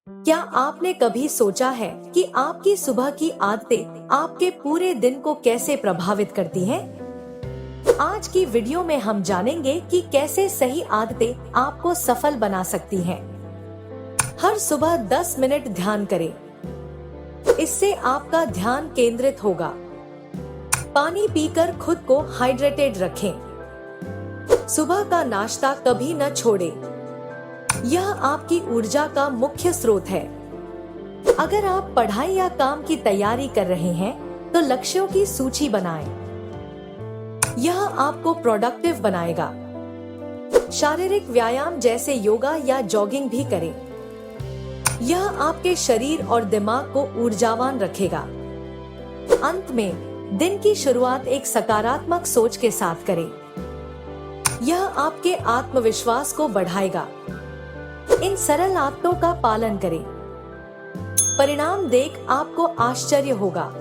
क्या आपने कभी सोचा है कि आपकी सुबह की आदतें आपके पूरे दिन को कैसे प्रभावित करती हैं? आज की वीडियो में हम जानेंगे कि कैसे सही आदतें आपको सफल बना सकती हैं। हर सुबह 10 मिनट ध्यान करें। इससे आपका ध्यान केंद्रित होगा। पानी पीकर खुद को हाइड्रेटेड रखें। सुबह का नाश्ता कभी न छोड़ें। यह आपकी ऊर्जा का मुख्य स्रोत है। अगर आप पढ़ाई या काम की तैयारी कर रहे हैं, तो लक्ष्यों की सूची बनाएं। यह आपको प्रोडक्टिव बनाएगा। शारीरिक व्यायाम जैसे योगा या जॉगिंग भी करें। यह आपके शरीर और दिमाग को ऊर्जावान रखेगा। अंत में, दिन की शुरुआत एक सकारात्मक सोच के साथ करें। यह आपके आत्मविश्वास को बढ़ाएगा। इन सरल आदतों का पालन करें। परिणाम देख आपको आश्चर्य होगा।